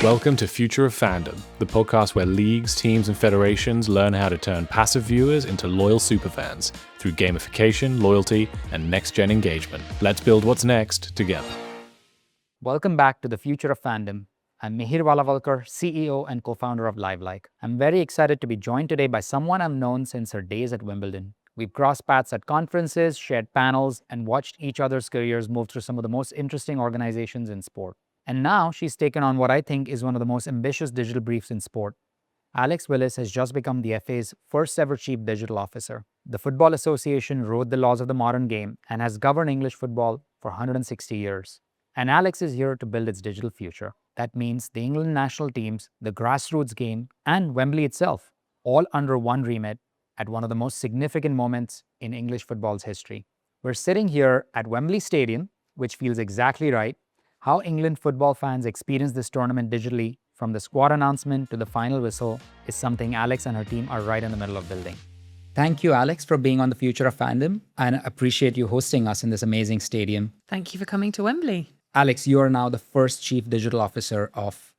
Welcome to Future of Fandom, the podcast where leagues, teams, and federations learn how to turn passive viewers into loyal superfans through gamification, loyalty, and next-gen engagement. Let's build what's next together. Welcome back to the Future of Fandom. I'm Mihir Valavalkar, CEO and co-founder of LiveLike. I'm very excited to be joined today by someone I've known since her days at Wimbledon. We've crossed paths at conferences, shared panels, and watched each other's careers move through some of the most interesting organizations in sport. And now she's taken on what I think is one of the most ambitious digital briefs in sport. Alex Willis has just become the FA's first ever chief digital officer. The Football Association wrote the laws of the modern game and has governed English football for 160 years. And Alex is here to build its digital future. That means the England national teams, the grassroots game, and Wembley itself, all under one remit at one of the most significant moments in English football's history. We're sitting here at Wembley Stadium, which feels exactly right. How England football fans experience this tournament digitally, from the squad announcement to the final whistle, is something Alex and her team are right in the middle of building. Thank you, Alex, for being on the Future of Fandom, and I appreciate you hosting us in this amazing stadium. Thank you for coming to Wembley. Alex, you are now the first chief digital officer of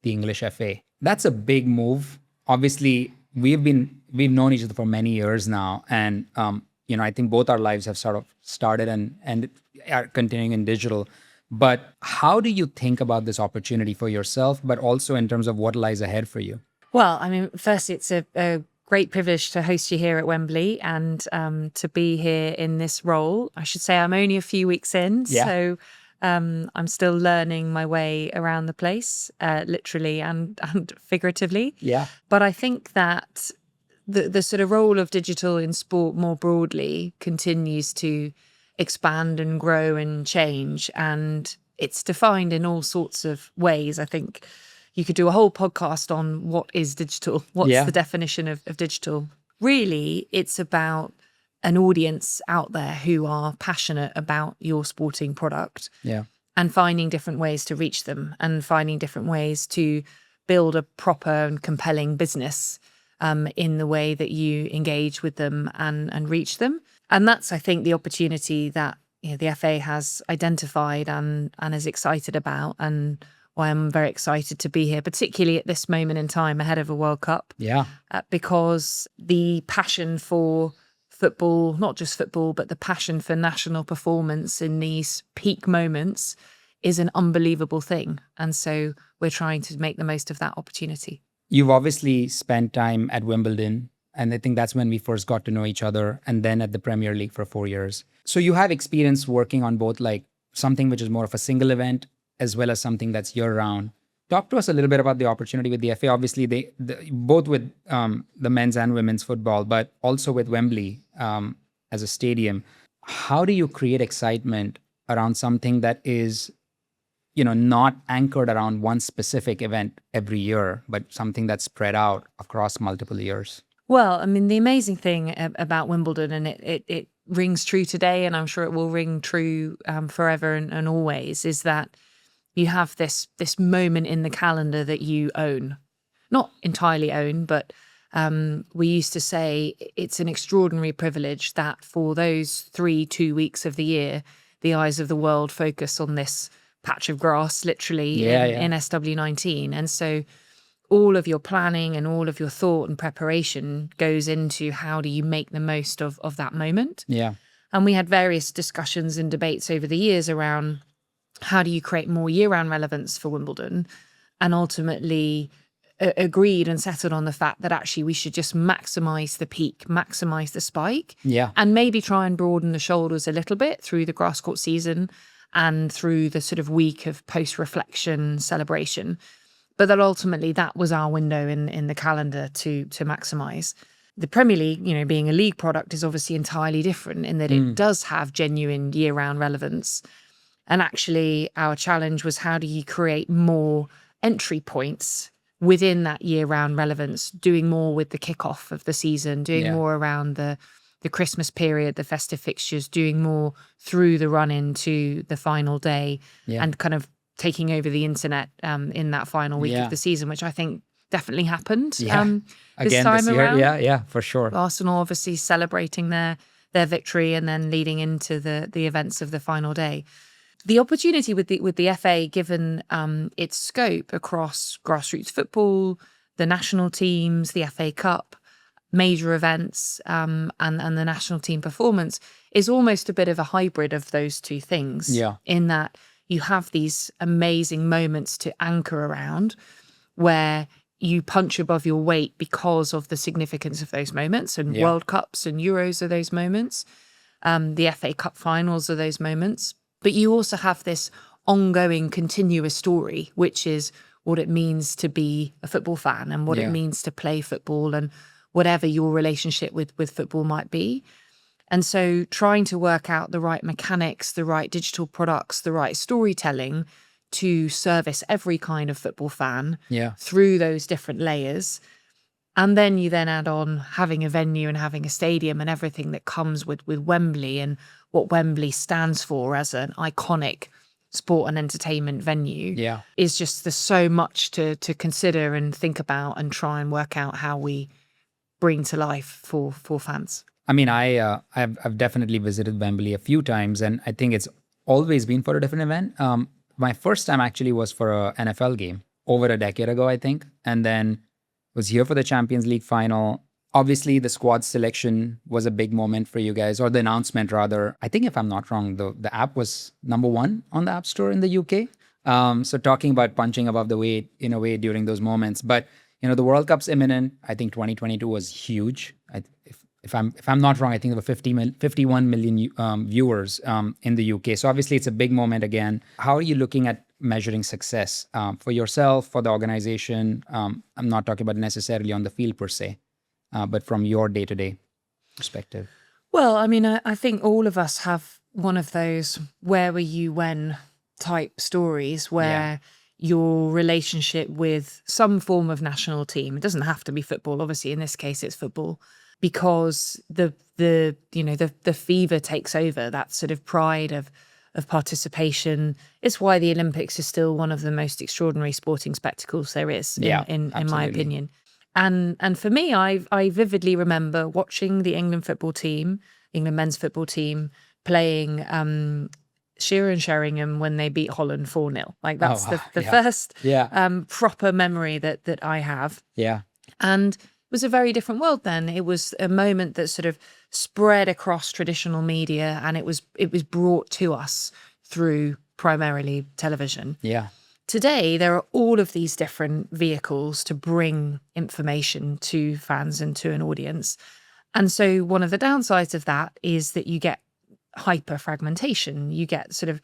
the English FA. That's a big move. Obviously, we've known each other for many years now, and I think both our lives have sort of started and are continuing in digital. But how do you think about this opportunity for yourself, but also in terms of what lies ahead for you? Well, I mean, firstly, it's a great privilege to host you here at Wembley and to be here in this role. I should say I'm only a few weeks in, so I'm still learning my way around the place, literally and figuratively. Yeah. But I think that the sort of role of digital in sport more broadly continues to expand and grow and change, and it's defined in all sorts of ways. I think you could do a whole podcast on what is digital, what's the definition of digital. Really, it's about an audience out there who are passionate about your sporting product and finding different ways to reach them and finding different ways to build a proper and compelling business in the way that you engage with them and reach them. And that's, I think, the opportunity that the FA has identified and is excited about, and why I'm very excited to be here, particularly at this moment in time ahead of a World Cup. Yeah. Because the passion for football, not just football, but the passion for national performance in these peak moments is an unbelievable thing. And so we're trying to make the most of that opportunity. You've obviously spent time at Wimbledon, and I think that's when we first got to know each other, and then at the Premier League for 4 years. So you have experience working on both, like something which is more of a single event as well as something that's year-round. Talk to us a little bit about the opportunity with the FA. Obviously, both with the men's and women's football, but also with Wembley as a stadium. How do you create excitement around something that is, not anchored around one specific event every year, but something that's spread out across multiple years? Well, I mean, the amazing thing about Wimbledon, and it rings true today, and I'm sure it will ring true forever and always, is that you have this moment in the calendar that you own. Not entirely own, but we used to say it's an extraordinary privilege that for those 2 weeks of the year, the eyes of the world focus on this patch of grass, literally, in SW19. And so all of your planning and all of your thought and preparation goes into how do you make the most of that moment. Yeah. And we had various discussions and debates over the years around how do you create more year-round relevance for Wimbledon, and ultimately agreed and settled on the fact that actually we should just maximize the peak, maximize the spike, and maybe try and broaden the shoulders a little bit through the grass court season and through the sort of week of post-reflection celebration. But that ultimately that was our window in the calendar to maximize. The Premier League, being a league product, is obviously entirely different in that it does have genuine year-round relevance. And actually our challenge was, how do you create more entry points within that year-round relevance, doing more with the kickoff of the season, doing more around the Christmas period, the festive fixtures, doing more through the run-in to the final day, and kind of taking over the internet in that final week of the season, which I think definitely happened this time around. Yeah, for sure. Arsenal obviously celebrating their victory and then leading into the events of the final day. the opportunity with the FA, given its scope across grassroots football, the national teams, the FA Cup, major events, and the national team performance, is almost a bit of a hybrid of those two things. Yeah. In that you have these amazing moments to anchor around where you punch above your weight because of the significance of those moments, and World Cups and Euros are those moments. The FA Cup finals are those moments. But you also have this ongoing, continuous story, which is what it means to be a football fan and what it means to play football and whatever your relationship with football might be. And so trying to work out the right mechanics, the right digital products, the right storytelling to service every kind of football fan through those different layers. And then you then add on having a venue and having a stadium and everything that comes with Wembley and what Wembley stands for as an iconic sport and entertainment venue is just, there's so much to consider and think about and try and work out how we bring to life for fans. I mean, I've definitely visited Wembley a few times, and I think it's always been for a different event. My first time actually was for a NFL game over a decade ago, I think, and then was here for the Champions League final. Obviously, the squad selection was a big moment for you guys, or the announcement rather. I think if I'm not wrong, the app was #1 on the App Store in the UK. So talking about punching above the weight in a way during those moments. But, the World Cup's imminent. I think 2022 was huge. If I'm not wrong, I think there were 51 million viewers in the UK. So obviously it's a big moment again. How are you looking at measuring success for yourself, for the organization? I'm not talking about necessarily on the field per se, but from your day-to-day perspective. Well, I mean, I think all of us have one of those where were you when type stories where your relationship with some form of national team, it doesn't have to be football, obviously in this case it's football, because the fever takes over, that sort of pride of participation. It's why the Olympics is still one of the most extraordinary sporting spectacles there is, in my opinion. And for me, I vividly remember watching the England men's football team, playing Shearer and Sheringham when they beat Holland 4-0. Like that's the first proper memory that I have. Yeah. And it was a very different world then. It was a moment that sort of spread across traditional media, and it was brought to us through primarily television. Yeah. Today, there are all of these different vehicles to bring information to fans and to an audience. And so one of the downsides of that is that you get hyper fragmentation. You get sort of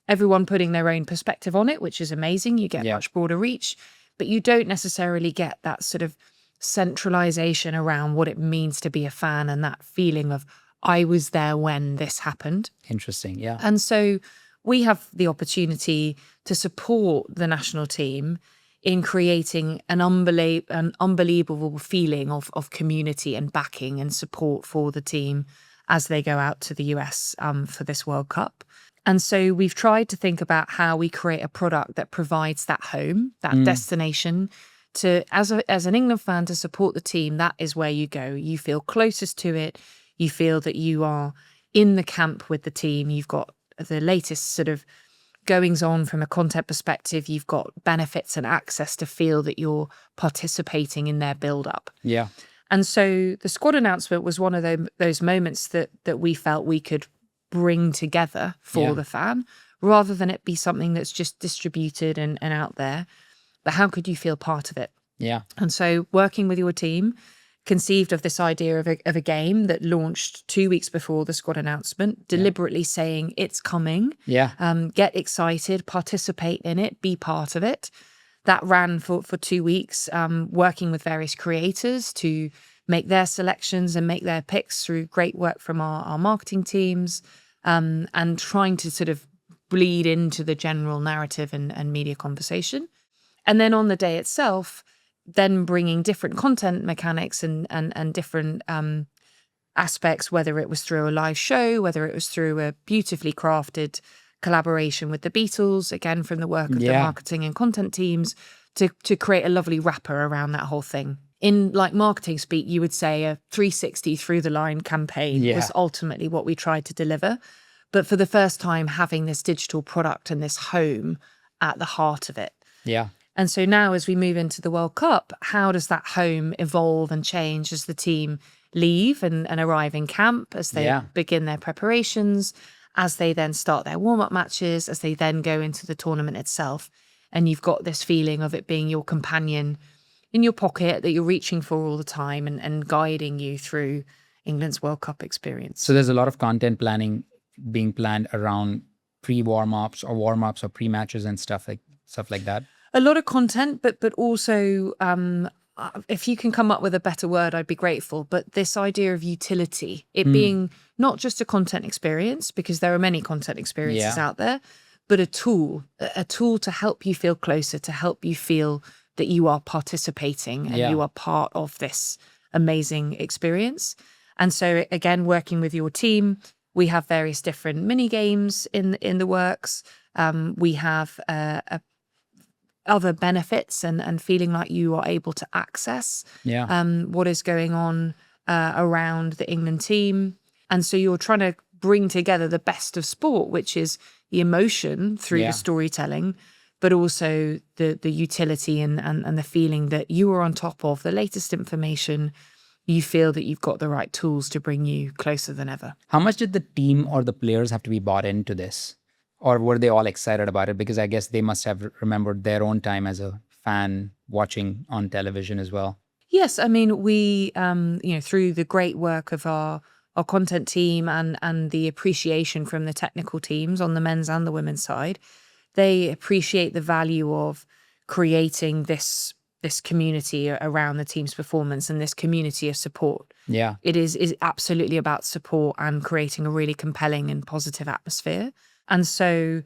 everyone putting their own perspective on it, which is amazing. You get much broader reach, but you don't necessarily get that sort of centralization around what it means to be a fan and that feeling of, I was there when this happened. Interesting, yeah. And so we have the opportunity to support the national team in creating an unbelievable feeling of community and backing and support for the team as they go out to the US for this World Cup. And so we've tried to think about how we create a product that provides that home, that destination, to as an England fan, to support the team. That is where you go. You feel closest to it. You feel that you are in the camp with the team. You've got the latest sort of goings on from a content perspective. You've got benefits and access to feel that you're participating in their build up. Yeah. And so the squad announcement was one of those moments that we felt we could bring together for the fan, rather than it be something that's just distributed and out there. But how could you feel part of it? Yeah. And so working with your team, conceived of this idea of a game that launched 2 weeks before the squad announcement, deliberately saying it's coming. Yeah. Get excited, participate in it, be part of it. That ran for 2 weeks, working with various creators to make their selections and make their picks through great work from our marketing teams, and trying to sort of bleed into the general narrative and media conversation. And then on the day itself, then bringing different content mechanics and different aspects, whether it was through a live show, whether it was through a beautifully crafted collaboration with the Beatles, again, from the work of the marketing and content teams, to create a lovely wrapper around that whole thing. In like marketing speak, you would say a 360 through the line campaign was ultimately what we tried to deliver. but for the first time having this digital product and this home at the heart of it. Yeah. And so now as we move into the World Cup, how does that home evolve and change as the team leave and arrive in camp, as they begin their preparations, as they then start their warm-up matches, as they then go into the tournament itself. And you've got this feeling of it being your companion in your pocket that you're reaching for all the time and guiding you through England's World Cup experience. So there's a lot of content planning being planned around pre-warm-ups or pre-matches and stuff like that. A lot of content, but also if you can come up with a better word, I'd be grateful. But this idea of utility, it being not just a content experience, because there are many content experiences out there, but a tool to help you feel closer, to help you feel that you are participating and you are part of this amazing experience. And so again, working with your team, we have various different mini games in the works. We have other benefits and feeling like you are able to access what is going on around the England team. And so you're trying to bring together the best of sport, which is the emotion through the storytelling, but also the utility and the feeling that you are on top of the latest information. You feel that you've got the right tools to bring you closer than ever. How much did the team or the players have to be bought into this? Or were they all excited about it? Because I guess they must have remembered their own time as a fan watching on television as well. Yes, I mean, we, through the great work of our content team and the appreciation from the technical teams on the men's and the women's side, they appreciate the value of creating this community around the team's performance and this community of support. Yeah. It is absolutely about support and creating a really compelling and positive atmosphere. And so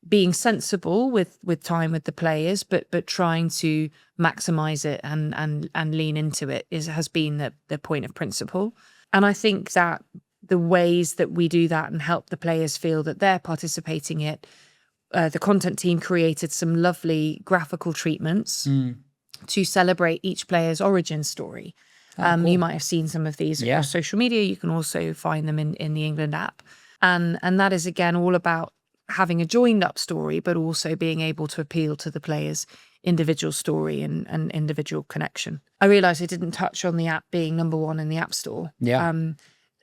being sensible with time with the players, but trying to maximize it and lean into it has been the point of principle. And I think that the ways that we do that and help the players feel that they're participating in it, the content team created some lovely graphical treatments to celebrate each player's origin story. Cool. You might have seen some of these across social media. You can also find them in the England app. And that is, again, all about having a joined up story, but also being able to appeal to the player's individual story and individual connection. I realised I didn't touch on the app being number one in the App Store. Yeah.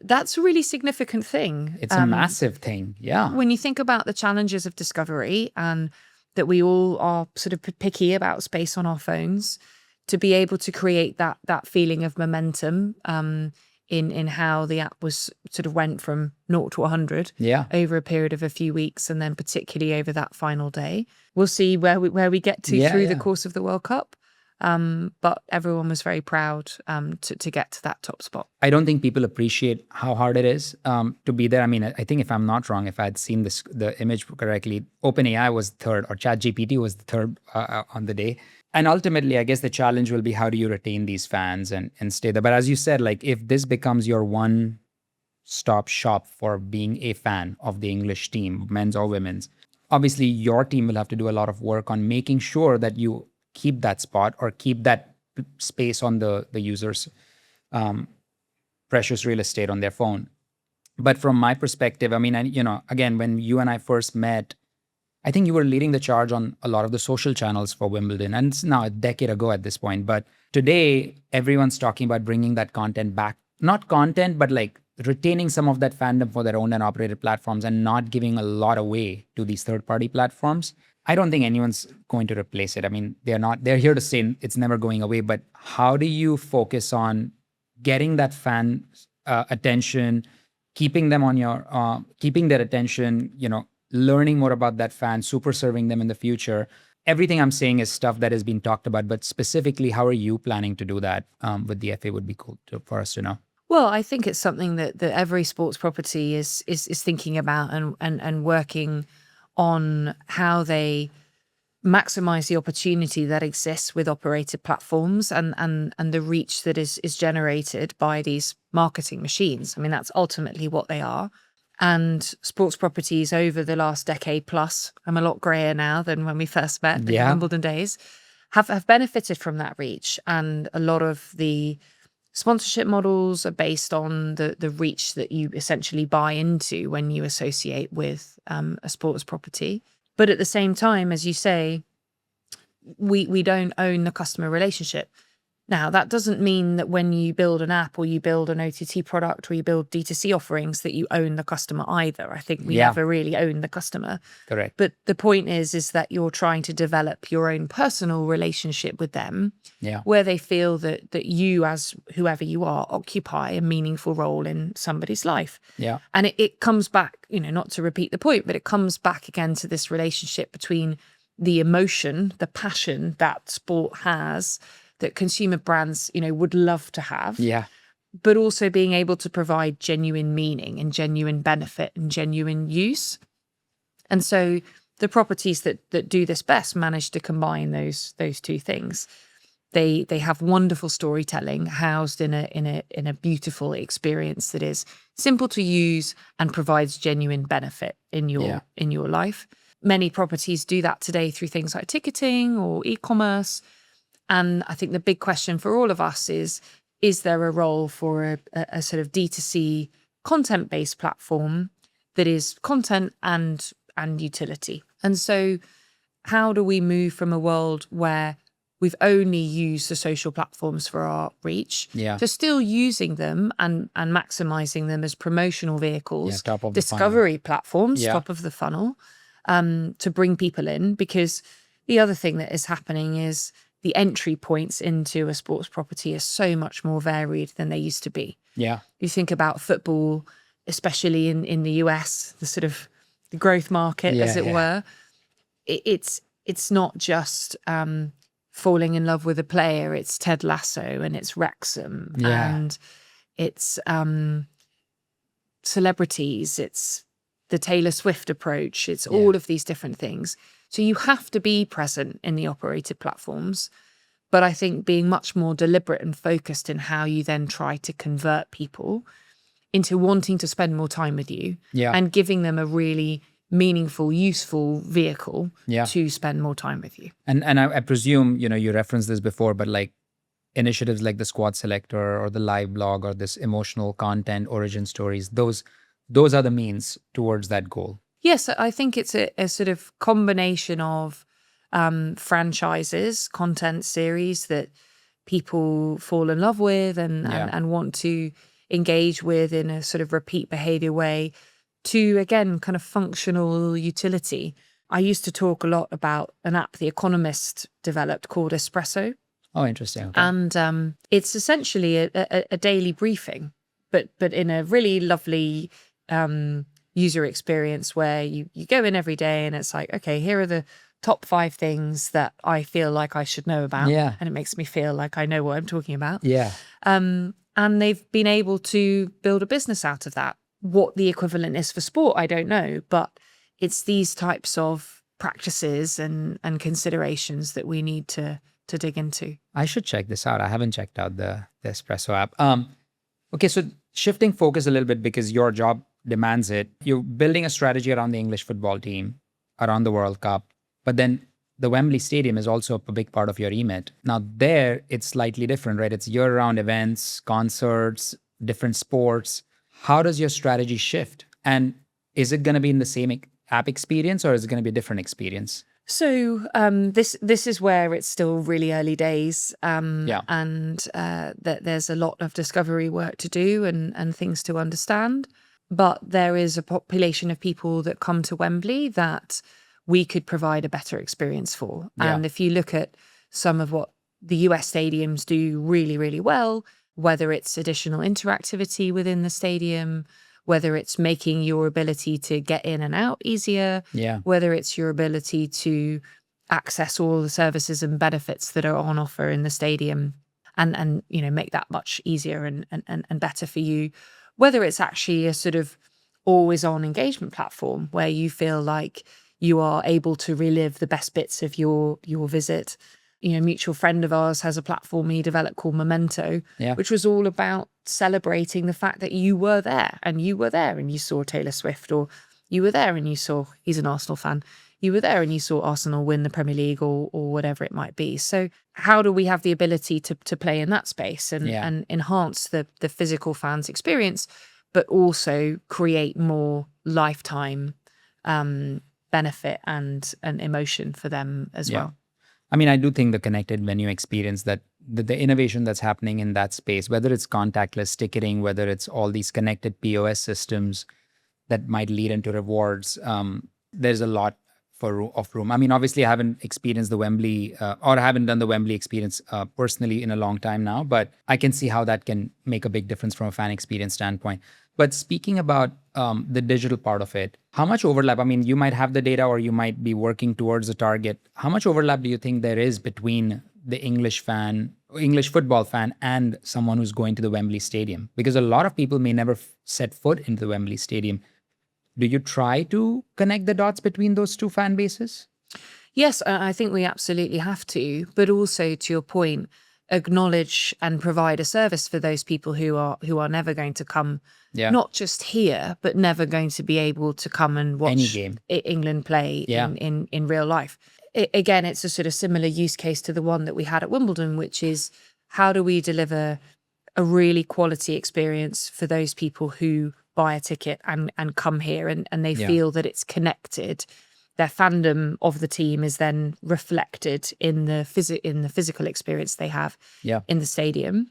That's a really significant thing. It's a massive thing. Yeah. When you think about the challenges of discovery and that we all are sort of picky about space on our phones, to be able to create that feeling of momentum in how the app was sort of went from 0 to 100 over a period of a few weeks, and then particularly over that final day. We'll see where we get to through the course of the World Cup. But everyone was very proud to get to that top spot. I don't think people appreciate how hard it is to be there. I mean, I think if I'm not wrong, if I had seen the image correctly, OpenAI was third or ChatGPT was the third on the day. And ultimately, I guess the challenge will be how do you retain these fans and stay there. But as you said, like if this becomes your one-stop shop for being a fan of the English team, men's or women's, obviously your team will have to do a lot of work on making sure that you keep that spot or keep that space on the user's precious real estate on their phone. But from my perspective, I mean, again, when you and I first met, I think you were leading the charge on a lot of the social channels for Wimbledon. And it's now a decade ago at this point. But today, everyone's talking about bringing that content back. Not content, but like retaining some of that fandom for their owned and operated platforms and not giving a lot away to these third-party platforms. I don't think anyone's going to replace it. I mean, they're here to say it's never going away. But how do you focus on getting that fan attention, keeping them on your, keeping their attention, learning more about that fan, super serving them in the future? Everything I'm saying is stuff that has been talked about, but specifically, how are you planning to do that with the FA would be cool for us to know. Well, I think it's something that every sports property is thinking about and working on how they maximize the opportunity that exists with operated platforms and the reach that is generated by these marketing machines. I mean, that's ultimately what they are. And sports properties over the last decade plus, I'm a lot grayer now than when we first met in the Wimbledon days, have benefited from that reach. And a lot of the Sponsorship models are based on the reach that you essentially buy into when you associate with a sports property. But at the same time, as you say, we don't own the customer relationship. Now, that doesn't mean that when you build an app or you build an OTT product or you build D2C offerings that you own the customer either. I think we never really own the customer. Correct. But the point is that you're trying to develop your own personal relationship with them where they feel that you, as whoever you are, occupy a meaningful role in somebody's life. Yeah. And it comes back, not to repeat the point, but it comes back again to this relationship between the emotion, the passion that sport has, that consumer brands, would love to have. Yeah. But also being able to provide genuine meaning and genuine benefit and genuine use. And so the properties that do this best manage to combine those two things. They have wonderful storytelling housed in a beautiful experience that is simple to use and provides genuine benefit in your life. Many properties do that today through things like ticketing or e-commerce. And I think the big question for all of us is there a role for a sort of D2C content-based platform that is content and utility? And so how do we move from a world where we've only used the social platforms for our reach to still using them and maximizing them as promotional vehicles, top of discovery platforms, top of the funnel, to bring people in? Because the other thing that is happening is the entry points into a sports property are so much more varied than they used to be. Yeah. You think about football, especially in the US, the sort of the growth market, as it were. It's not just falling in love with a player. It's Ted Lasso and it's Wrexham and it's celebrities. It's the Taylor Swift approach. It's all of these different things. So you have to be present in the operated platforms. But I think being much more deliberate and focused in how you then try to convert people into wanting to spend more time with you and giving them a really meaningful, useful vehicle to spend more time with you. And I presume, you referenced this before, but like initiatives like the squad selector or the live blog or this emotional content, origin stories, those are the means towards that goal. Yes, I think it's a sort of combination of franchises, content series that people fall in love with and want to engage with in a sort of repeat behavior way, to, again, kind of functional utility. I used to talk a lot about an app The Economist developed called Espresso. Oh, interesting. Okay. And it's essentially a daily briefing, but in a really lovely user experience where you go in every day and it's like, okay, here are the top 5 things that I feel like I should know about. Yeah. And it makes me feel like I know what I'm talking about. Yeah. And they've been able to build a business out of that. What the equivalent is for sport, I don't know, but it's these types of practices and considerations that we need to dig into. I should check this out. I haven't checked out the Espresso app. Okay, so shifting focus a little bit because your job demands it. You're building a strategy around the English football team, around the World Cup, but then the Wembley Stadium is also a big part of your remit. Now there, it's slightly different, right? It's year-round events, concerts, different sports. How does your strategy shift? And is it going to be in the same app experience or is it going to be a different experience? So this is where it's still really early days, and that there's a lot of discovery work to do and things to understand. But there is a population of people that come to Wembley that we could provide a better experience for. Yeah. And if you look at some of what the US stadiums do really, really well, whether it's additional interactivity within the stadium, whether it's making your ability to get in and out easier, whether it's your ability to access all the services and benefits that are on offer in the stadium and make that much easier and better for you, whether it's actually a sort of always on engagement platform where you feel like you are able to relive the best bits of your visit. A mutual friend of ours has a platform he developed called Memento, which was all about celebrating the fact that you were there and you saw Taylor Swift, or you were there and you saw, he's an Arsenal fan, you were there and you saw Arsenal win the Premier League or whatever it might be. So how do we have the ability to play in that space and enhance the physical fans experience, but also create more lifetime benefit and emotion for them as well? I mean, I do think the connected venue experience, that the innovation that's happening in that space, whether it's contactless ticketing, whether it's all these connected POS systems that might lead into rewards, there's a lot of room. I mean, obviously, I haven't experienced the Wembley or I haven't done the Wembley experience personally in a long time now, but I can see how that can make a big difference from a fan experience standpoint. But speaking about the digital part of it, how much overlap? I mean, you might have the data or you might be working towards a target. How much overlap do you think there is between the English football fan, and someone who's going to the Wembley Stadium? Because a lot of people may never set foot into the Wembley Stadium. Do you try to connect the dots between those two fan bases? Yes, I think we absolutely have to, but also, to your point, acknowledge and provide a service for those people who are never going to come, not just here, but never going to be able to come and watch any game England play in real life. Again, it's a sort of similar use case to the one that we had at Wimbledon, which is how do we deliver a really quality experience for those people who buy a ticket and come here and they feel that it's connected. Their fandom of the team is then reflected in the physical experience they have in the stadium,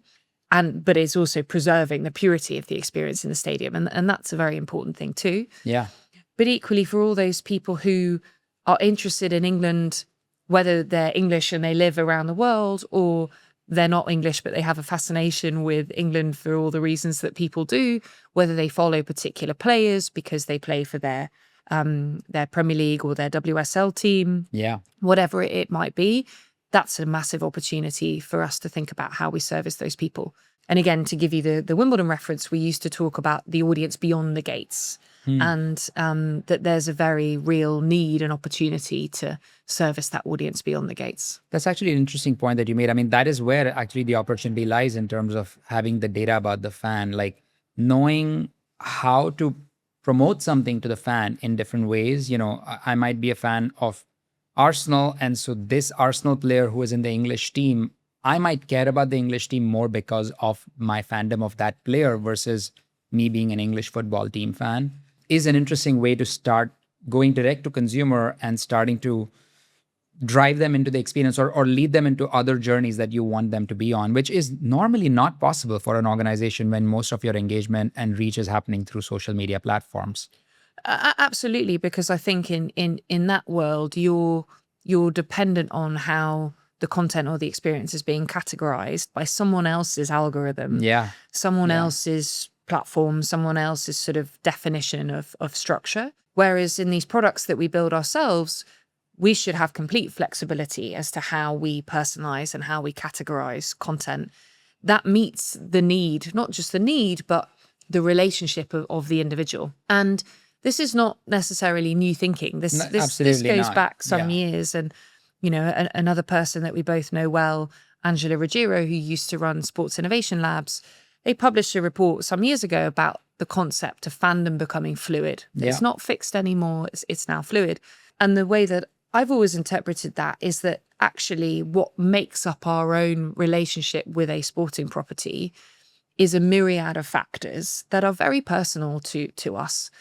but it's also preserving the purity of the experience in the stadium, and that's a very important thing too. But equally, for all those people who are interested in England, whether they're English and they live around the world, or they're not English, but they have a fascination with England for all the reasons that people do, whether they follow particular players because they play for their Premier League or their WSL team, whatever it might be, that's a massive opportunity for us to think about how we service those people. And again, to give you the Wimbledon reference, we used to talk about the audience beyond the gates, and that there's a very real need and opportunity to service that audience beyond the gates. That's actually an interesting point that you made. I mean, that is where actually the opportunity lies in terms of having the data about the fan, like knowing how to promote something to the fan in different ways. You know, I might be a fan of Arsenal, and so this Arsenal player who is in the English team, I might care about the English team more because of my fandom of that player versus me being an English football team fan, is an interesting way to start going direct to consumer and starting to drive them into the experience or lead them into other journeys that you want them to be on, which is normally not possible for an organization when most of your engagement and reach is happening through social media platforms. Absolutely, because I think in that world, you're dependent on how the content or the experience is being categorized by someone else's algorithm, someone else's platform, someone else's sort of definition of structure. Whereas in these products that we build ourselves, we should have complete flexibility as to how we personalize and how we categorize content that meets the need, not just the need, but the relationship of the individual. And this is not necessarily new thinking. This goes back some years. And, you know, another person that we both know well, Angela Ruggiero, who used to run Sports Innovation Labs, they published a report some years ago about the concept of fandom becoming fluid. It's not fixed anymore. It's now fluid. And the way that I've always interpreted that is that actually what makes up our own relationship with a sporting property is a myriad of factors that are very personal to us.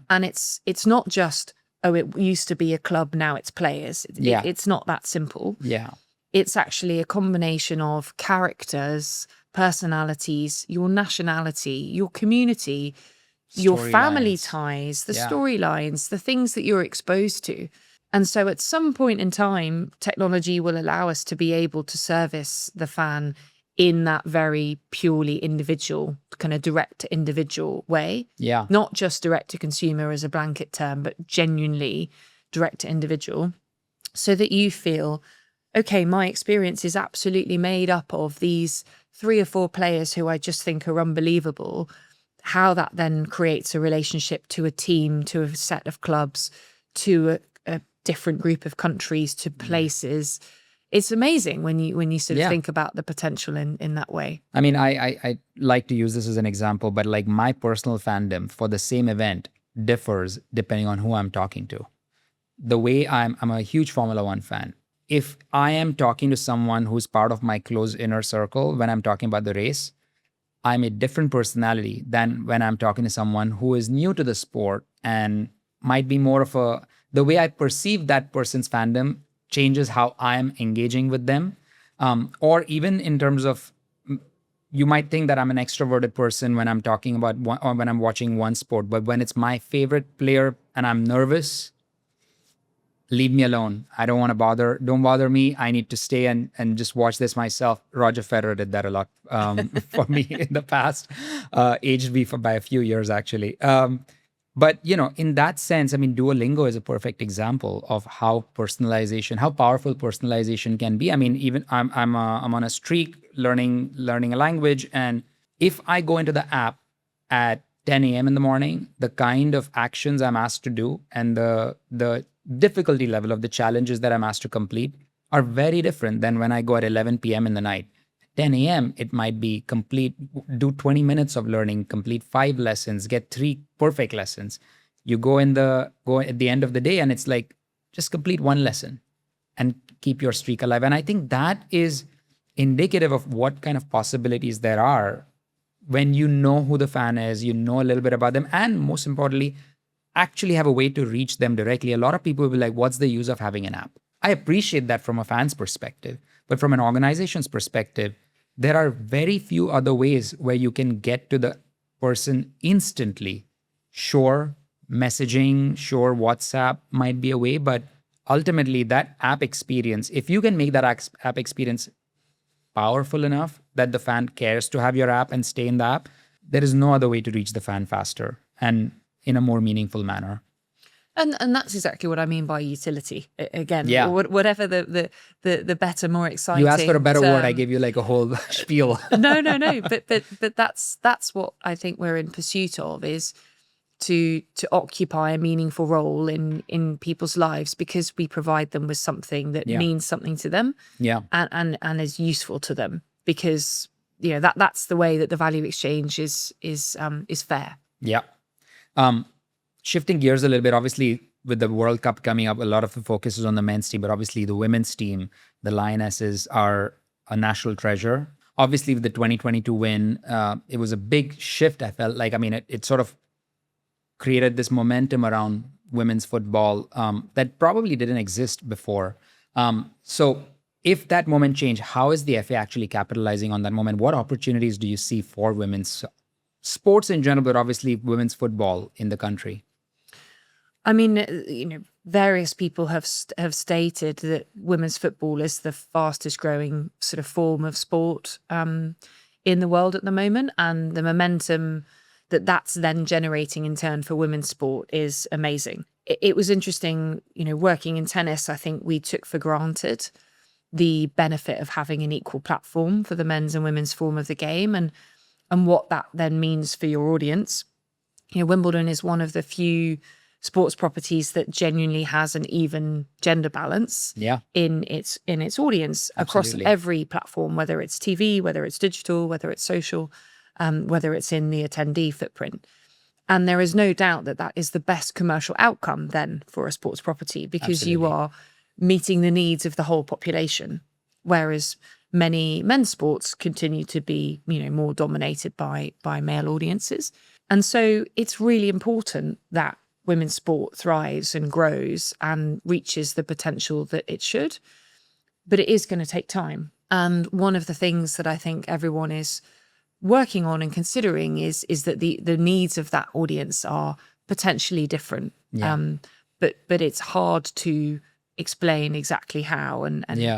And it's not just, oh, it used to be a club, now it's players. It's not that simple. It's actually a combination of characters, personalities, your nationality, your community, your family ties, the storylines, the things that you're exposed to. And so at some point in time, technology will allow us to be able to service the fan in that very purely individual, kind of direct to individual way. Not just direct to consumer as a blanket term, but genuinely direct to individual, so that you feel, okay, my experience is absolutely made up of these 3 or 4 players who I just think are unbelievable. How that then creates a relationship to a team, to a set of clubs, to a different group of countries, to places. It's amazing when you sort of think about the potential in that way. I mean, I like to use this as an example, but like my personal fandom for the same event differs depending on who I'm talking to. the way I'm a huge Formula One fan. If I am talking to someone who's part of my close inner circle when I'm talking about the race, I'm a different personality than when I'm talking to someone who is new to the sport and might be more of the way I perceive that person's fandom changes how I'm engaging with them. Or even in terms of, you might think that I'm an extroverted person when I'm talking about one, or when I'm watching one sport, but when it's my favorite player and I'm nervous, leave me alone. I don't want to bother. Don't bother me. I need to stay and just watch this myself. Roger Federer did that a lot for me in the past, aged me by a few years actually. But in that sense, I mean, Duolingo is a perfect example of how powerful personalization can be. I mean, even I'm on a streak learning a language, and if I go into the app at 10 a.m. in the morning, the kind of actions I'm asked to do and the difficulty level of the challenges that I'm asked to complete are very different than when I go at 11 p.m. in the night. 10 a.m., it might be do 20 minutes of learning, complete 5 lessons, get 3 perfect lessons. You go at the end of the day and it's like, just complete 1 lesson and keep your streak alive. And I think that is indicative of what kind of possibilities there are when you know who the fan is, you know a little bit about them, and most importantly, actually have a way to reach them directly. A lot of people will be like, what's the use of having an app? I appreciate that from a fan's perspective, but from an organization's perspective, there are very few other ways where you can get to the person instantly. Sure, messaging, sure, WhatsApp might be a way, but ultimately that app experience, if you can make that app experience powerful enough that the fan cares to have your app and stay in the app, there is no other way to reach the fan faster and in a more meaningful manner. And that's exactly what I mean by utility. Again, yeah. Whatever the better, more exciting. You asked for a better word, I gave you like a whole spiel. No. But that's what I think we're in pursuit of, is to occupy a meaningful role in people's lives, because we provide them with something that means something to them. Yeah. And is useful to them, because that's the way that the value exchange is fair. Yeah. Shifting gears a little bit, obviously, with the World Cup coming up, a lot of the focus is on the men's team, but obviously the women's team, the Lionesses, are a national treasure. Obviously, with the 2022 win, it was a big shift, I felt like. I mean, it sort of created this momentum around women's football that probably didn't exist before. So if that moment changed, how is the FA actually capitalizing on that moment? What opportunities do you see for women's sports in general, but obviously women's football in the country? I mean, various people have stated that women's football is the fastest growing sort of form of sport in the world at the moment, and the momentum that's then generating in turn for women's sport is amazing. It was interesting, working in tennis, I think we took for granted the benefit of having an equal platform for the men's and women's form of the game, and what that then means for your audience. Wimbledon is one of the few sports properties that genuinely has an even gender balance in its audience. Absolutely. Across every platform, whether it's TV, whether it's digital, whether it's social, whether it's in the attendee footprint. And there is no doubt that is the best commercial outcome then for a sports property, because you are meeting the needs of the whole population, whereas many men's sports continue to be, more dominated by male audiences. And so it's really important that women's sport thrives and grows and reaches the potential that it should. But it is going to take time. And one of the things that I think everyone is working on and considering is that the needs of that audience are potentially different. Yeah. But it's hard to explain exactly how, and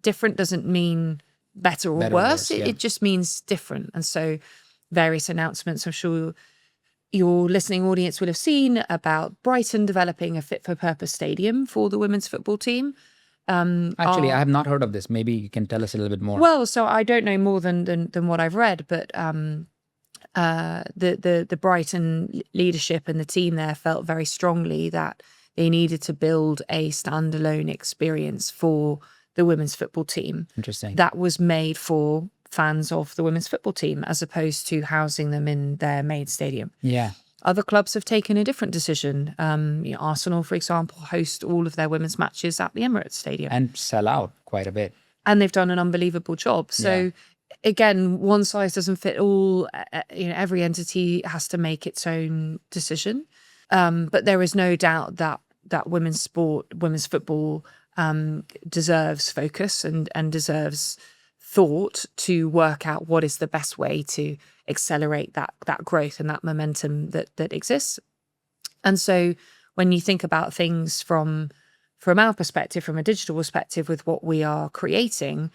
different doesn't mean better or worse. It just means different. And so various announcements, I'm sure your listening audience will have seen, about Brighton developing a fit-for-purpose stadium for the women's football team. Actually, I have not heard of this. Maybe you can tell us a little bit more. Well, so I don't know more than what I've read, but the Brighton leadership and the team there felt very strongly that they needed to build a standalone experience for the women's football team. Interesting. That was made for fans of the women's football team, as opposed to housing them in their main stadium. Yeah. Other clubs have taken a different decision. Arsenal, for example, host all of their women's matches at the Emirates Stadium. And sell out quite a bit. And they've done an unbelievable job. So again, one size doesn't fit all. Every entity has to make its own decision. But there is no doubt that women's football deserves focus and deserves thought to work out what is the best way to accelerate that growth and that momentum that exists. And so when you think about things from our perspective, from a digital perspective, with what we are creating,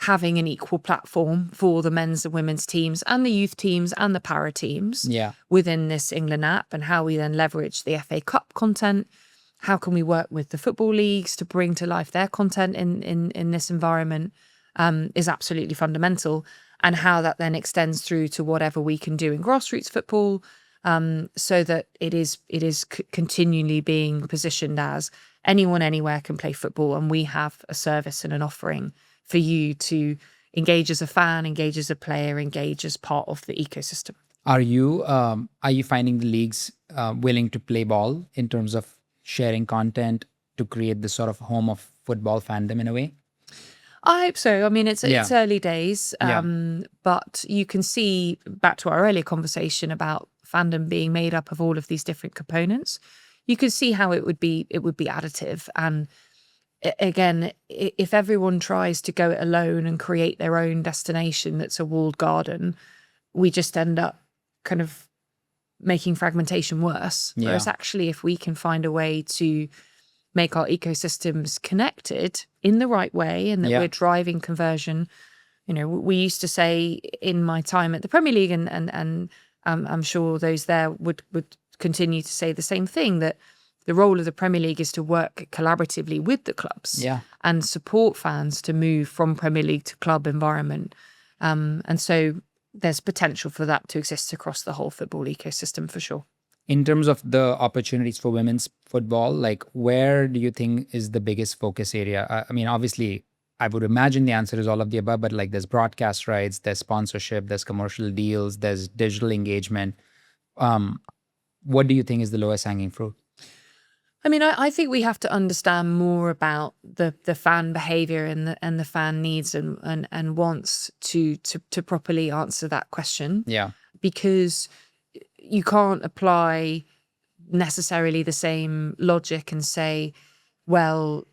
having an equal platform for the men's and women's teams and the youth teams and the para teams within this England app, and how we then leverage the FA Cup content. How can we work with the football leagues to bring to life their content in this environment is absolutely fundamental. And how that then extends through to whatever we can do in grassroots football, so that it is continually being positioned as anyone anywhere can play football, and we have a service and an offering for you to engage as a fan, engage as a player, engage as part of the ecosystem. Are you finding the leagues willing to play ball in terms of sharing content to create this sort of home of football fandom in a way? I hope so. I mean, it's early days, but you can see, back to our earlier conversation about fandom being made up of all of these different components, you can see how it would be additive. And again, if everyone tries to go it alone and create their own destination that's a walled garden, we just end up kind of making fragmentation worse. Whereas actually, if we can find a way to make our ecosystems connected in the right way, and that we're driving conversion. We used to say in my time at the Premier League, and I'm sure those there would continue to say the same thing, that the role of the Premier League is to work collaboratively with the clubs and support fans to move from Premier League to club environment. And so there's potential for that to exist across the whole football ecosystem for sure. In terms of the opportunities for women's football, like, where do you think is the biggest focus area? I mean, obviously, I would imagine the answer is all of the above, but like, there's broadcast rights, there's sponsorship, there's commercial deals, there's digital engagement. What do you think is the lowest hanging fruit? I mean, I think we have to understand more about the fan behavior and the fan needs and wants to properly answer that question. Yeah. Because you can't apply necessarily the same logic and say, well,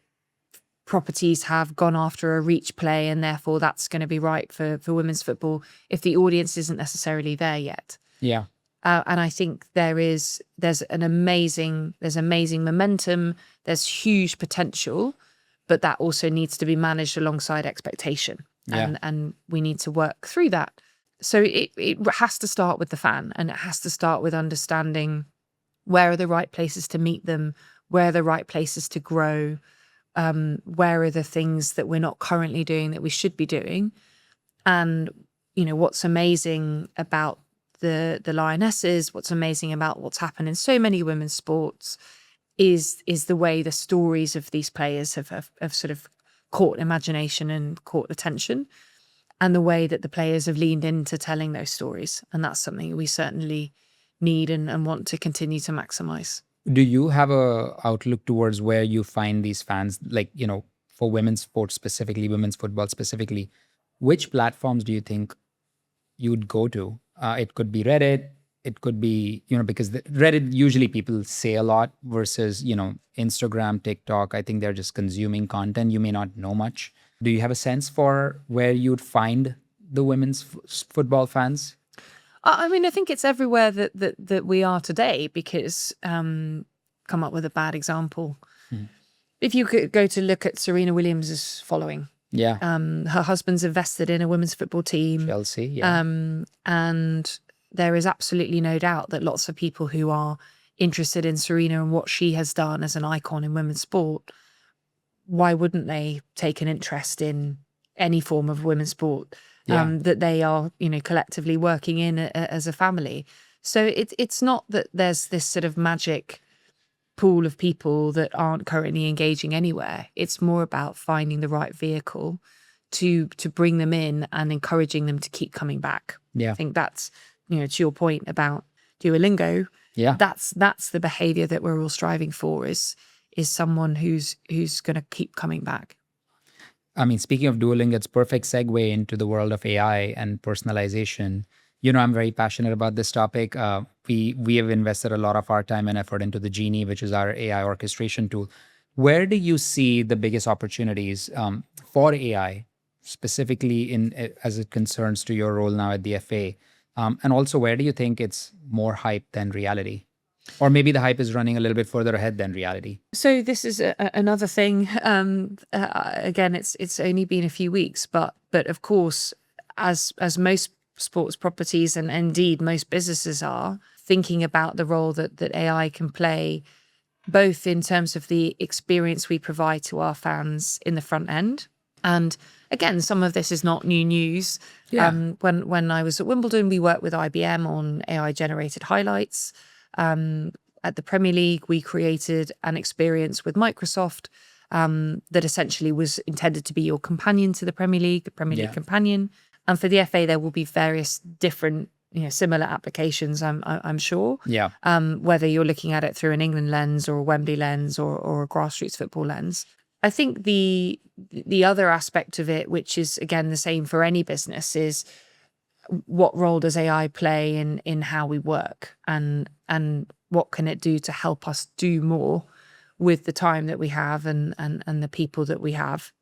properties have gone after a reach play and therefore that's going to be right for women's football if the audience isn't necessarily there yet. Yeah. And I think there's amazing momentum, there's huge potential, but that also needs to be managed alongside expectation. And we need to work through that. So it has to start with the fan, and it has to start with understanding where are the right places to meet them, where are the right places to grow, where are the things that we're not currently doing that we should be doing. And, what's amazing about the Lionesses, what's amazing about what's happened in so many women's sports is the way the stories of these players have sort of caught imagination and caught attention, and the way that the players have leaned into telling those stories. And that's something we certainly need and want to continue to maximize. Do you have a outlook towards where you find these fans, like, for women's sports specifically, women's football specifically? Which platforms do you think you'd go to? It could be Reddit. It could be, because Reddit, usually people say a lot versus, Instagram, TikTok. I think they're just consuming content. You may not know much. Do you have a sense for where you'd find the women's football fans? I mean, I think it's everywhere that we are today, because come up with a bad example. If you could go to look at Serena Williams' following. Yeah. Her husband's invested in a women's football team. Chelsea, yeah. And there is absolutely no doubt that lots of people who are interested in Serena and what she has done as an icon in women's sport, why wouldn't they take an interest in any form of women's sport that they are, collectively working in as a family? So it's not that there's this sort of magic pool of people that aren't currently engaging anywhere. It's more about finding the right vehicle to bring them in and encouraging them to keep coming back. Yeah. I think that's, to your point about Duolingo, Yeah. That's the behavior that we're all striving for, is someone who's going to keep coming back. I mean, speaking of dueling, it's perfect segue into the world of AI and personalization. You know, I'm very passionate about this topic. We have invested a lot of our time and effort into the Genie, which is our AI orchestration tool. Where do you see the biggest opportunities for AI, specifically as it concerns to your role now at the FA? And also, where do you think it's more hype than reality? Or maybe the hype is running a little bit further ahead than reality. So this is another thing. Again, it's only been a few weeks, but of course, as most sports properties and indeed most businesses are thinking about the role that AI can play, both in terms of the experience we provide to our fans in the front end. And again, some of this is not new news. Yeah. When I was at Wimbledon, we worked with IBM on AI generated highlights. At the Premier League, we created an experience with Microsoft that essentially was intended to be your companion to the Premier League League companion. And for the FA, there will be various different, similar applications, I'm sure. Yeah. Whether you're looking at it through an England lens or a Wembley lens or a grassroots football lens. I think the other aspect of it, which is again the same for any business, is what role does AI play in how we work, and what can it do to help us do more with the time that we have and the people that we have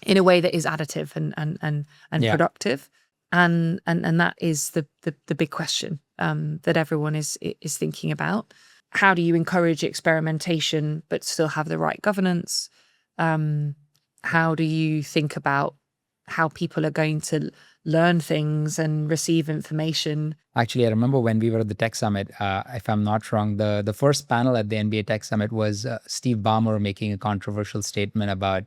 in a way that is additive and productive. And that is the big question that everyone is thinking about. How do you encourage experimentation but still have the right governance? How do you think about how people are going to learn things and receive information? Actually, I remember when we were at the Tech Summit, if I'm not wrong, the first panel at the NBA Tech Summit was Steve Ballmer making a controversial statement about,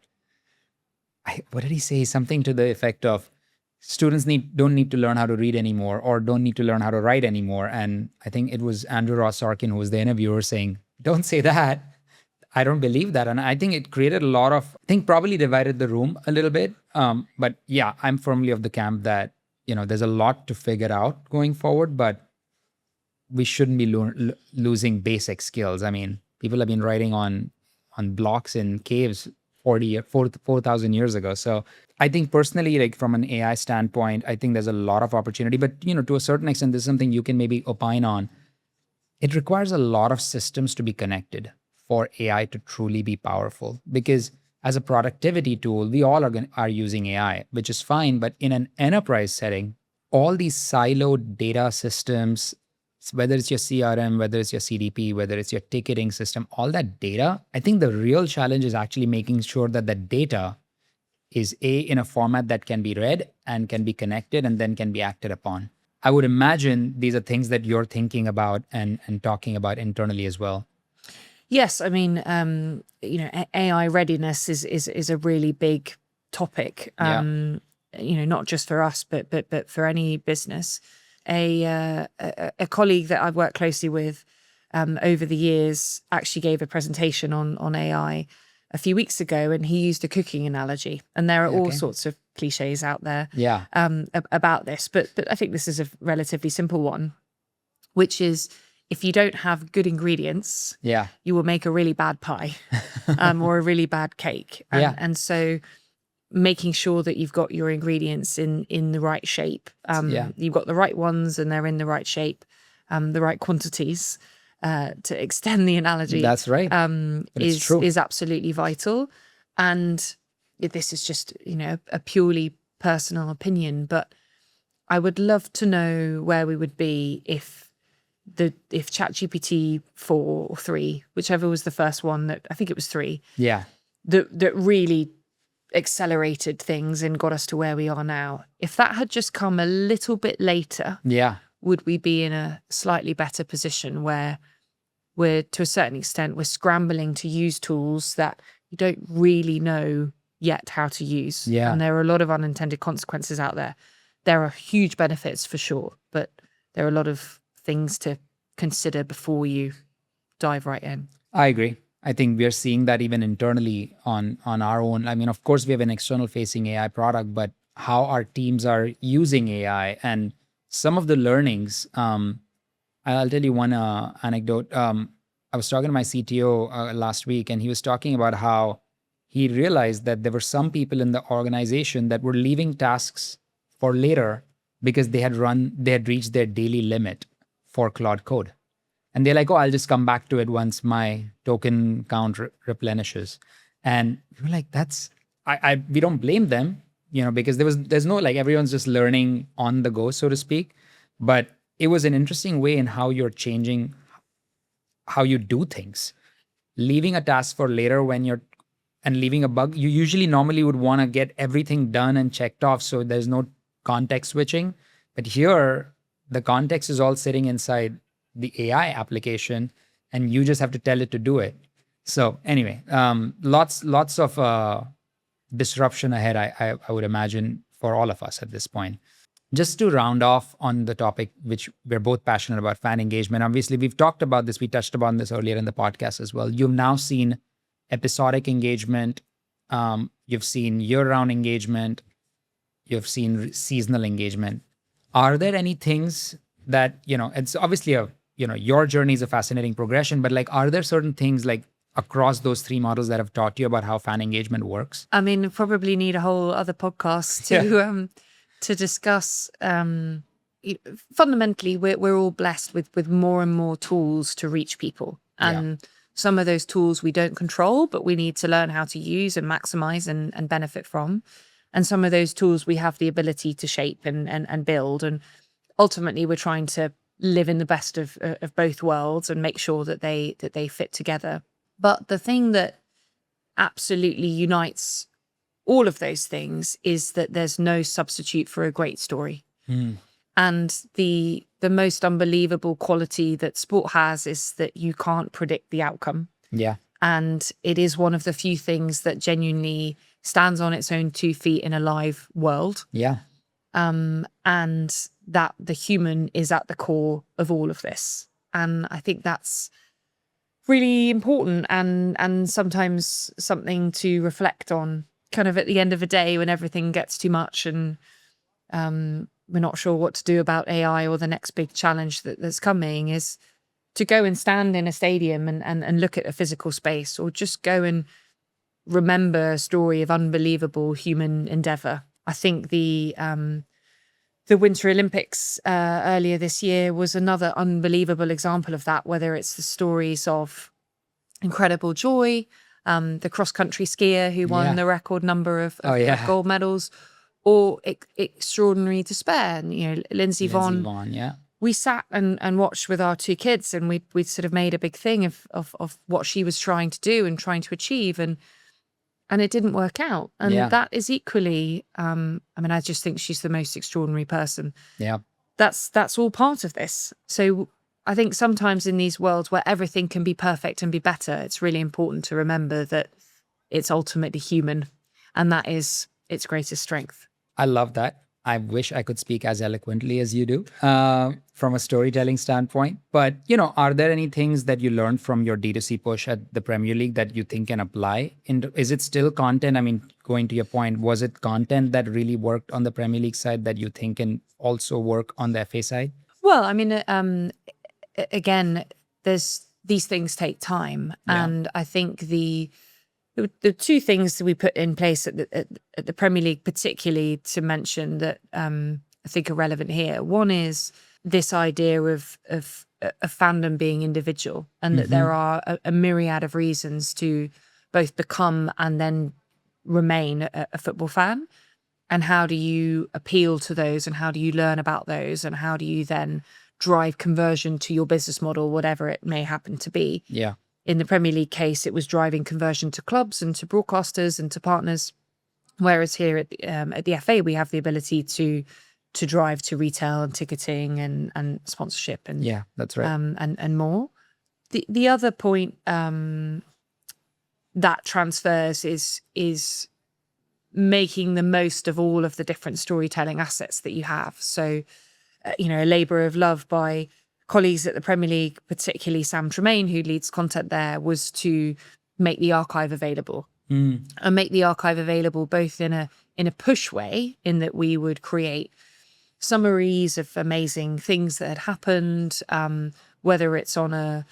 what did he say? Something to the effect of students don't need to learn how to read anymore, or don't need to learn how to write anymore. And I think it was Andrew Ross Sorkin, who was the interviewer, saying, don't say that. I don't believe that. And I think it created a lot of, I think probably divided the room a little bit. But yeah, I'm firmly of the camp that, there's a lot to figure out going forward, but we shouldn't be losing basic skills. I mean, people have been writing on blocks in caves 4,000 years ago. So I think personally, like from an AI standpoint, I think there's a lot of opportunity, but to a certain extent, this is something you can maybe opine on. It requires a lot of systems to be connected for AI to truly be powerful, because as a productivity tool, we all are using AI, which is fine. But in an enterprise setting, all these siloed data systems, whether it's your CRM, whether it's your CDP, whether it's your ticketing system, all that data, I think the real challenge is actually making sure that the data is in a format that can be read and can be connected and then can be acted upon. I would imagine these are things that you're thinking about and talking about internally as well. Yes, I mean, AI readiness is a really big topic. Not just for us, but for any business. A colleague that I've worked closely with over the years actually gave a presentation on AI a few weeks ago, and he used a cooking analogy. And there are all sorts of cliches out there about this, but I think this is a relatively simple one, which is, if you don't have good ingredients, you will make a really bad pie or a really bad cake. And so making sure that you've got your ingredients in the right shape. You've got the right ones and they're in the right shape, the right quantities, to extend the analogy. That's right. Is absolutely vital. And this is just, a purely personal opinion, but I would love to know where we would be if ChatGPT 4 or 3, whichever was the first one, that I think it was 3. That really accelerated things and got us to where we are now. If that had just come a little bit later, would we be in a slightly better position where we're, to a certain extent, we're scrambling to use tools that you don't really know yet how to use? And there are a lot of unintended consequences out there. There are huge benefits for sure, but there are a lot of things to consider before you dive right in. I agree. I think we're seeing that even internally on our own. I mean, of course, we have an external facing AI product, but how our teams are using AI and some of the learnings, I'll tell you one anecdote. I was talking to my CTO last week, and he was talking about how he realized that there were some people in the organization that were leaving tasks for later because they had reached their daily limit for Claude Code. And they're like, oh, I'll just come back to it once my token count replenishes. And we were like, we don't blame them, because there's no, like, everyone's just learning on the go, so to speak. But it was an interesting way in how you're changing how you do things. Leaving a task for later and leaving a bug, you usually normally would want to get everything done and checked off so there's no context switching. But here, the context is all sitting inside the AI application, and you just have to tell it to do it. So anyway, lots of disruption ahead, I would imagine, for all of us at this point. Just to round off on the topic, which we're both passionate about, fan engagement. Obviously, we've talked about this. We touched upon this earlier in the podcast as well. You've now seen episodic engagement. You've seen year-round engagement. You've seen seasonal engagement. Are there any things that, it's obviously your journey is a fascinating progression, but like, are there certain things like across those three models that have taught you about how fan engagement works? I mean, probably need a whole other podcast to discuss. Fundamentally, we're all blessed with more and more tools to reach people. And some of those tools we don't control, but we need to learn how to use and maximize and benefit from. And some of those tools we have the ability to shape and build. And ultimately, we're trying to live in the best of both worlds and make sure that they fit together. But the thing that absolutely unites all of those things is that there's no substitute for a great story. And the most unbelievable quality that sport has is that you can't predict the outcome. Yeah. And it is one of the few things that genuinely stands on its own 2 feet in a live world. Yeah. And that the human is at the core of all of this. And I think that's really important and sometimes something to reflect on kind of at the end of a day when everything gets too much and we're not sure what to do about AI or the next big challenge that's coming, is to go and stand in a stadium and look at a physical space, or just go and remember a story of unbelievable human endeavor. I think the Winter Olympics earlier this year was another unbelievable example of that, whether it's the stories of incredible joy, the cross-country skier who won the record number of gold medals, or extraordinary despair. Lindsey Vonn, we sat and watched with our 2 kids, and we sort of made a big thing of what she was trying to do and trying to achieve, and it didn't work out. And that is equally, I just think she's the most extraordinary person. Yeah. That's all part of this. So I think sometimes in these worlds where everything can be perfect and be better, it's really important to remember that it's ultimately human, and that is its greatest strength. I love that. I wish I could speak as eloquently as you do from a storytelling standpoint. But, are there any things that you learned from your D2C push at the Premier League that you think can apply? Is it still content? I mean, going to your point, was it content that really worked on the Premier League side that you think can also work on the FA side? Well, I mean, again, these things take time. And I think the 2 things that we put in place at the Premier League, particularly to mention that I think are relevant here. One is this idea of fandom being individual, and that there are a myriad of reasons to both become and then remain a football fan. And how do you appeal to those, and how do you learn about those, and how do you then drive conversion to your business model, whatever it may happen to be? Yeah. In the Premier League case, it was driving conversion to clubs and to broadcasters and to partners. Whereas here at the FA, we have the ability to drive to retail and ticketing and sponsorship and that's right. And more. The other point that transfers is making the most of all of the different storytelling assets that you have. So, a labour of love by colleagues at the Premier League, particularly Sam Tremaine, who leads content there, was to make the archive available. And make the archive available both in a push way, in that we would create summaries of amazing things that had happened, whether it's on a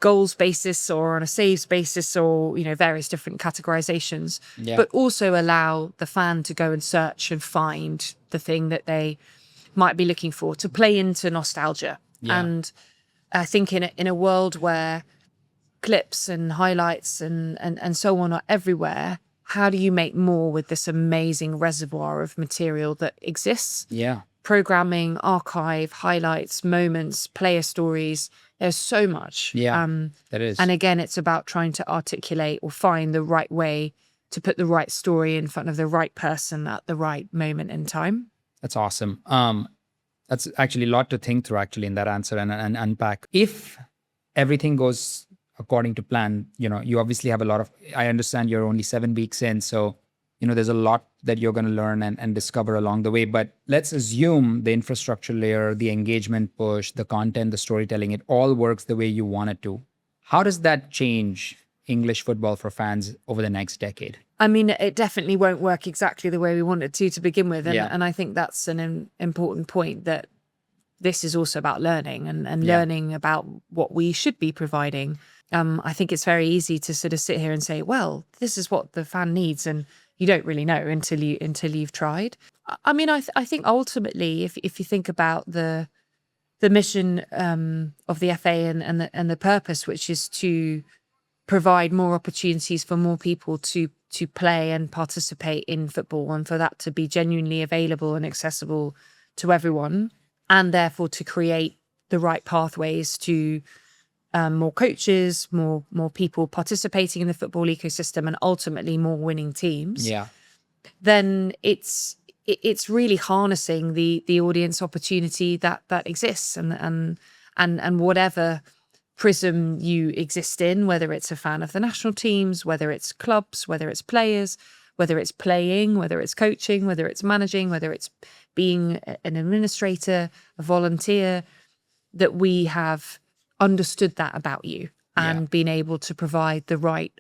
goals basis or on a saves basis or, various different categorizations, but also allow the fan to go and search and find the thing that they might be looking for, to play into nostalgia. And I think in a world where clips and highlights and so on are everywhere, how do you make more with this amazing reservoir of material that exists? Programming, archive, highlights, moments, player stories. There's so much. There is. And again, it's about trying to articulate or find the right way to put the right story in front of the right person at the right moment in time. That's awesome. That's actually a lot to think through actually in that answer and unpack. If everything goes according to plan, you obviously have a lot of, I understand you're only 7 weeks in, so there's a lot that you're going to learn and discover along the way. But let's assume the infrastructure layer, the engagement push, the content, the storytelling, it all works the way you want it to. How does that change English football for fans over the next decade? I mean, it definitely won't work exactly the way we want it to begin with. And I think that's an important point, that this is also about learning and learning about what we should be providing. I think it's very easy to sort of sit here and say, well, this is what the fan needs. And you don't really know until you've tried. I mean, I think ultimately, if you think about the mission of the FA and the purpose, which is to provide more opportunities for more people to play and participate in football, and for that to be genuinely available and accessible to everyone, and therefore to create the right pathways to more coaches, more people participating in the football ecosystem, and ultimately more winning teams. Then it's really harnessing the audience opportunity that exists, and whatever prism you exist in, whether it's a fan of the national teams, whether it's clubs, whether it's players, whether it's playing, whether it's coaching, whether it's managing, whether it's being an administrator, a volunteer, that we have understood that about you and been able to provide the right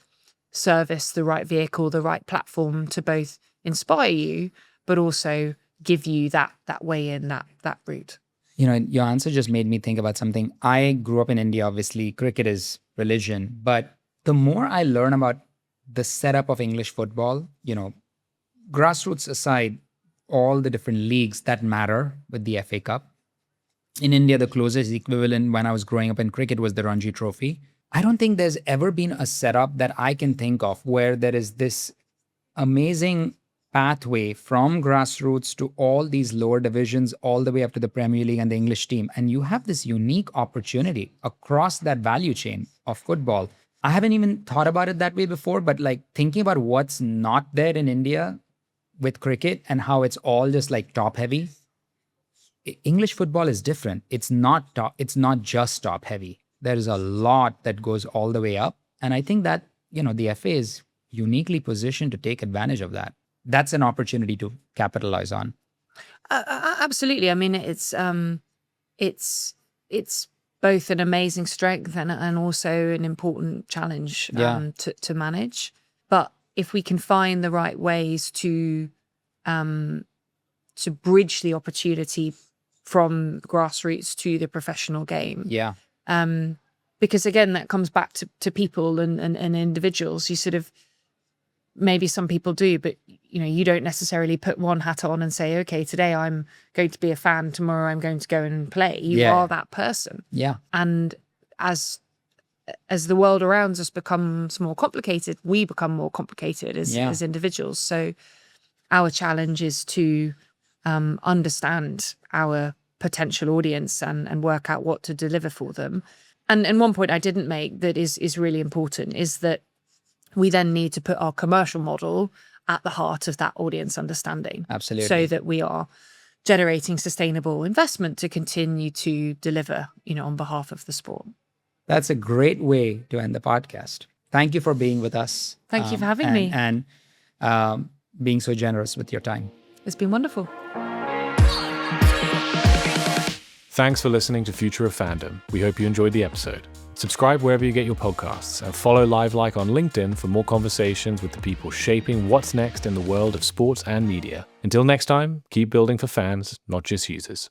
service, the right vehicle, the right platform to both inspire you, but also give you that way in, that route. Your answer just made me think about something. I grew up in India, obviously. Cricket is religion. But the more I learn about the setup of English football, grassroots aside, all the different leagues that matter with the FA Cup. In India, the closest equivalent when I was growing up in cricket was the Ranji Trophy. I don't think there's ever been a setup that I can think of where there is this amazing pathway from grassroots to all these lower divisions, all the way up to the Premier League and the English team. And you have this unique opportunity across that value chain of football. I haven't even thought about it that way before, but thinking about what's not there in India with cricket and how it's all just top heavy. English football is different. It's not just top heavy. There is a lot that goes all the way up. And I think that, the FA is uniquely positioned to take advantage of that. That's an opportunity to capitalize on. Absolutely. I mean, it's both an amazing strength and also an important challenge to manage. But if we can find the right ways to bridge the opportunity from grassroots to the professional game. Because again, that comes back to people and individuals. You sort of, maybe some people do, but you don't necessarily put one hat on and say, okay, today I'm going to be a fan, tomorrow I'm going to go and play. You are that person. And as the world around us becomes more complicated, we become more complicated as individuals. So our challenge is to understand our potential audience and work out what to deliver for them. And one point I didn't make that is really important is that we then need to put our commercial model at the heart of that audience understanding. Absolutely. So that we are generating sustainable investment to continue to deliver, on behalf of the sport. That's a great way to end the podcast. Thank you for being with us. Thank you for having me. And being so generous with your time. It's been wonderful. Thanks for listening to Future of Fandom. We hope you enjoyed the episode. Subscribe wherever you get your podcasts and follow LiveLike on LinkedIn for more conversations with the people shaping what's next in the world of sports and media. Until next time, keep building for fans, not just users.